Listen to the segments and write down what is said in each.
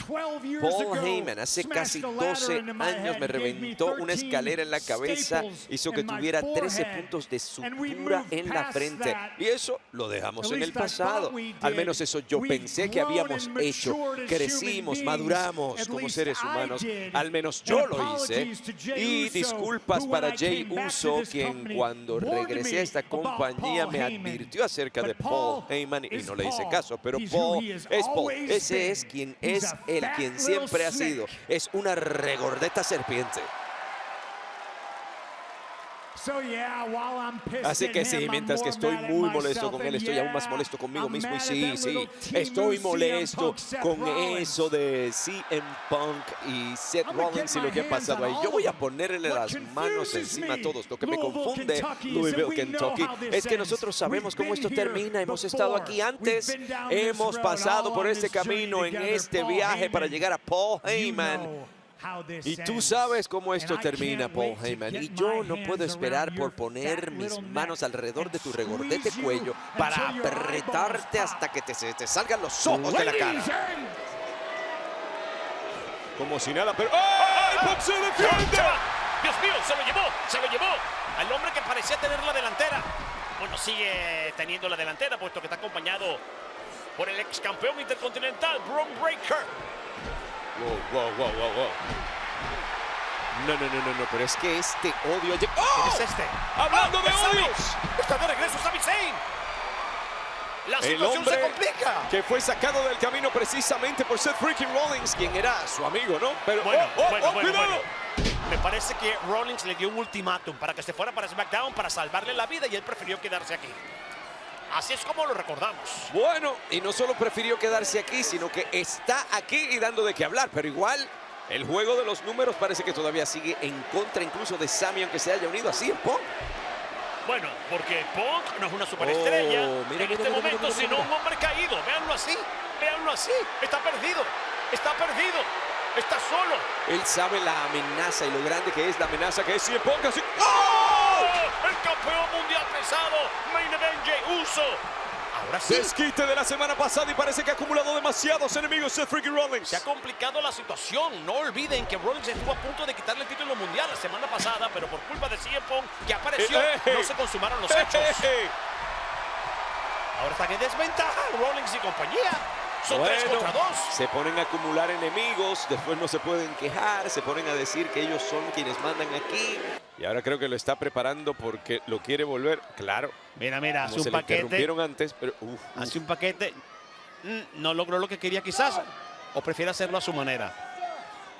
Paul Heyman hace casi 12 años me reventó una escalera en la cabeza, hizo que tuviera 13 puntos de sutura en la frente. Y eso lo dejamos en el pasado. Al menos eso yo pensé que habíamos hecho. Crecimos, maduramos como seres humanos. Al menos yo lo hice. Y disculpas para Jey Uso, quien cuando regresé a esta compañía me advirtió acerca de Paul Heyman y no le hice caso. Pero Paul es Paul. Ese es quien es quien siempre ha sido. Es una regordeta serpiente. Así que sí, mientras que estoy muy molesto con él, estoy aún más molesto conmigo mismo. Y sí, estoy molesto con eso de CM Punk y Seth Rollins y lo que ha pasado ahí. Yo voy a ponerle las manos encima a todos. Lo que me confunde, Louisville, Kentucky, es que nosotros sabemos cómo esto termina. Hemos estado aquí antes, hemos pasado por este camino en este viaje para llegar a Paul Heyman. Y tú sabes cómo esto termina, Paul Heyman. Y yo no puedo esperar por poner mis manos alrededor de tu regordete cuello para apretarte hasta que te salgan los ojos de la cara. Como si nada, pero... ¡ay! ¡Pop se defiende! ¡Dios mío! Se lo llevó. Al hombre que parecía tener la delantera. Bueno, sigue teniendo la delantera, puesto que está acompañado por el ex campeón intercontinental, Bron Breakker. Wow. No, pero es que este odio... ¿Quién es este? ¡Hablando de odios! ¡Está de regreso Sami Zayn! ¡La situación se complica! Que fue sacado del camino precisamente por Seth freaking Rollins, quien era su amigo, ¿no? Pero bueno. ¡cuidado! Me parece que Rollins le dio un ultimátum para que se fuera para SmackDown para salvarle la vida y él prefirió quedarse aquí. Así es como lo recordamos. Bueno, y no solo prefirió quedarse aquí, sino que está aquí y dando de qué hablar. Pero igual, el juego de los números parece que todavía sigue en contra incluso de Sami, aunque se haya unido así en Punk. Bueno, porque Punk no es una superestrella en este momento, sino un hombre caído. Véanlo así. Está perdido. Está solo. Él sabe la amenaza y lo grande que es la amenaza que es CM Punk. Así. El campeón mundial pesado, Main Event Jey Uso. Ahora sí. Desquite de la semana pasada y parece que ha acumulado demasiados enemigos Seth freaking Rollins. Se ha complicado la situación. No olviden que Rollins estuvo a punto de quitarle el título mundial la semana pasada, pero por culpa de CM Punk que apareció, no se consumaron los hechos. Ahora están en desventaja Rollins y compañía. Son 3 contra 2. Se ponen a acumular enemigos, después no se pueden quejar, se ponen a decir que ellos son quienes mandan aquí. Y ahora creo que lo está preparando porque lo quiere volver, claro. Mira, hace un se paquete. Le interrumpieron antes, pero hace un paquete. No logró lo que quería quizás, o prefiere hacerlo a su manera.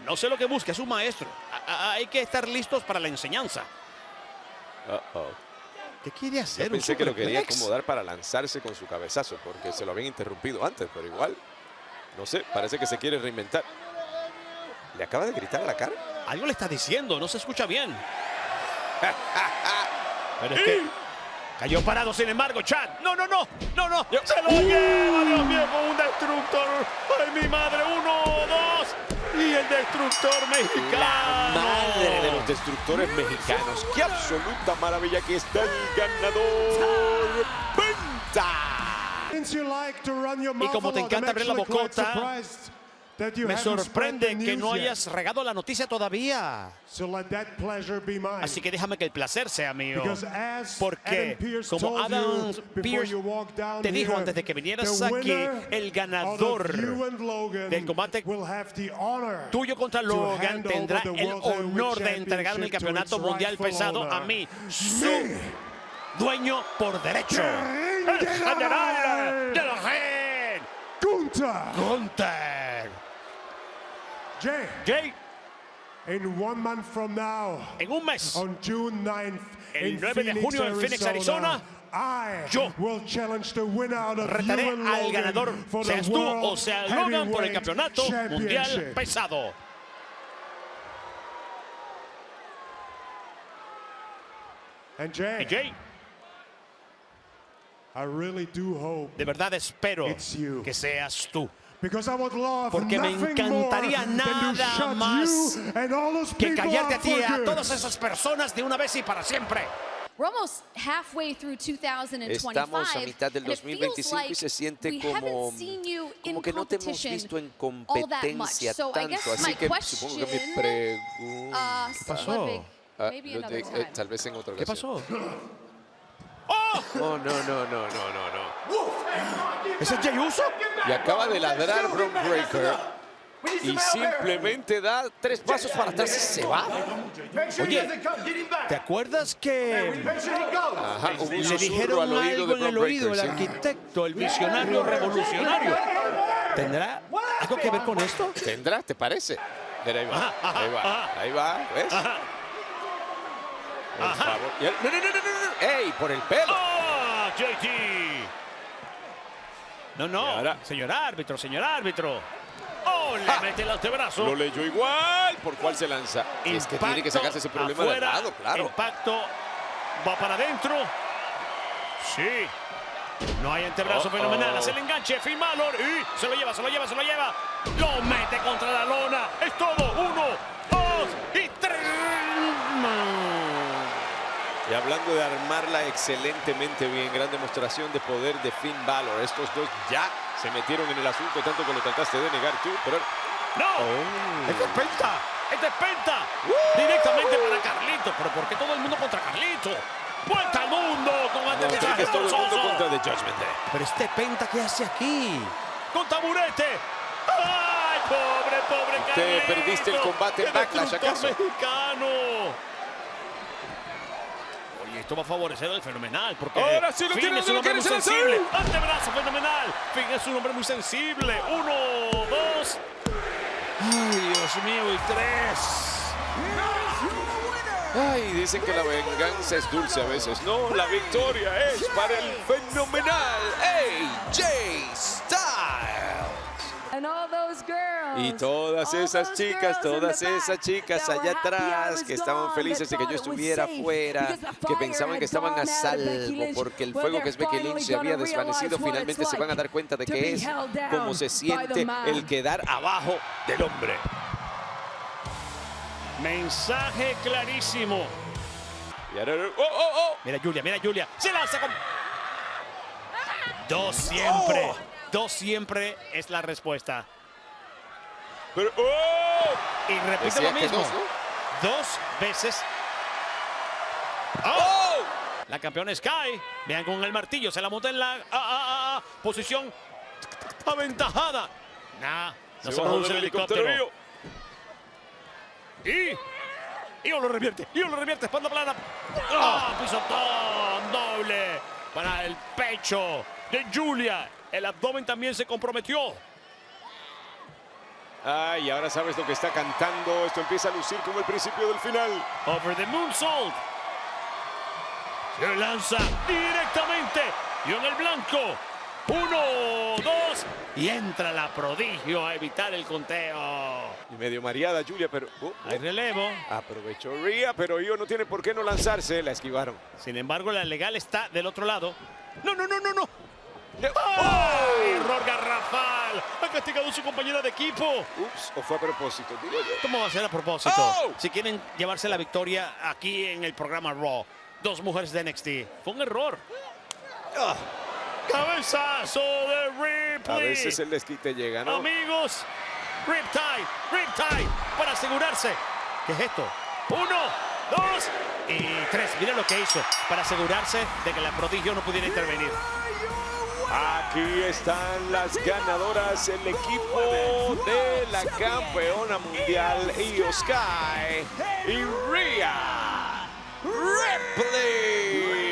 No sé lo que busca, es un maestro. Hay que estar listos para la enseñanza. ¿Qué quiere hacer? Yo pensé que lo quería acomodar para lanzarse con su cabezazo, porque se lo habían interrumpido antes, pero igual, no sé, parece que se quiere reinventar. ¿Le acaba de gritar a la cara? Algo le está diciendo, no se escucha bien. Pero es que cayó parado, sin embargo, Chad. No. Se lo lleva, Dios mío, con un destructor. ¡Ay, mi madre! 1, 2. Y el destructor mexicano. La madre de los destructores mexicanos. ¡Qué absoluta maravilla! Aquí está el ganador. ¡Penta! Y como te encanta abrir la bocota, me sorprende que no hayas regado la noticia todavía. Así que déjame que el placer sea mío. Porque como Adam Pearce te dijo antes de que vinieras aquí, el ganador del combate tuyo contra Logan tendrá el honor de entregarme el campeonato mundial pesado a mí, su dueño por derecho, el general de la Gen, Gunther. Jay, en un mes, el 9 de junio en Phoenix, Arizona, yo retaré al ganador, seas tú o sea Logan, por el campeonato mundial pesado. Y Jay, de verdad espero que seas tú. Porque me encantaría nada más que callarte a ti y a todas esas personas de una vez y para siempre. Estamos a mitad del 2025 y se siente como que no te hemos visto en competencia tanto. Así que supongo que mi pregunta... ¿Qué pasó? Tal vez en otra ocasión. ¿Qué pasó? Oh, no. ¿Ese es Jey Uso? Y acaba de ladrar Bron Breakker y simplemente da 3 pasos para atrás y se va. Oye, ¿te acuerdas que Ajá, hubo un le susurro dijeron al oído algo de en el Bron oído, el Breakker? ¿Sí? arquitecto, el visionario revolucionario? ¿Tendrá algo que ver con esto? ¿Tendrá? ¿Te parece? Mira, ahí va, ¿ves? Por favor. No. ¡Ey, por el pelo! ¡Oh, JT! No, ahora? señor árbitro. ¡Oh, le mete el antebrazo! Lo leyó igual. ¿Por cuál se lanza? Es que tiene que sacarse ese problema de afuera, lado, claro. Impacto, va para adentro. Sí. No hay antebrazo fenomenal. Hace el enganche, Finn Balor. Y se lo lleva. Lo mete contra la lona. Es todo. 1, 2 y 3. Y hablando de armarla excelentemente bien, gran demostración de poder de Finn Balor. Estos dos ya se metieron en el asunto, tanto que lo trataste de negar tú, pero... ¡No! ¡Este es Penta! Directamente para Carlito. ¿Pero por qué todo el mundo contra Carlito? ¡Vuelta al mundo! Con aterrizaje es todo el mundo forzoso. contra The Judgment Day. Pero este Penta, ¿qué hace aquí? ¡Con taburete! ¡Ay, pobre Carlito! Te perdiste el combate en Backlash, ¿acaso? Mexicano. Oye, esto va a favorecer al Fenomenal, porque ahora sí lo Finn tiene, es un lo hombre muy quiere sensible. Antebrazo Fenomenal. Finn es un hombre muy sensible. 1, 2. Ay, Dios mío, y 3. Ay, dicen que la venganza es dulce a veces. No, la victoria es para el fenomenal AJ Styles. Y todas esas chicas allá atrás que estaban felices de que yo estuviera afuera, que pensaban que estaban a salvo porque el fuego que es Becky Lynch se había desvanecido, finalmente se van a dar cuenta de que es como se siente el quedar abajo del hombre. Mensaje clarísimo. Y ahora, Mira Julia. Se lanza con... Dos siempre. Dos siempre es la respuesta. Pero, Y repite lo mismo. Dos veces. La campeona Sky. Vean con el martillo. Se la monta en la posición aventajada. No se produce el helicóptero. Y lo revierte, espalda plana. Pisotón doble para el pecho de Julia. El abdomen también se comprometió. Ay, ahora sabes lo que está cantando. Esto empieza a lucir como el principio del final. Over the moonsault. Se lanza directamente. Y en el blanco. 1, 2. Y entra la prodigio a evitar el conteo. Y medio mareada Julia, pero... Hay relevo. Aprovechó Rhea, pero Io no tiene por qué no lanzarse. La esquivaron. Sin embargo, la legal está del otro lado. No. Error garrafal. Ha castigado a su compañera de equipo. Ups, o fue a propósito, digo yo. ¿Cómo va a ser a propósito? Si quieren llevarse la victoria aquí en el programa Raw. Dos mujeres de NXT. Fue un error. Cabezazo de Ripley. A veces el desquite llega, ¿no? Amigos, Riptide para asegurarse. ¿Qué es esto? 1, 2 y 3. Miren lo que hizo para asegurarse de que la prodigio no pudiera intervenir. Aquí están las ganadoras, el equipo de la campeona mundial Io Sky y Rhea Ripley.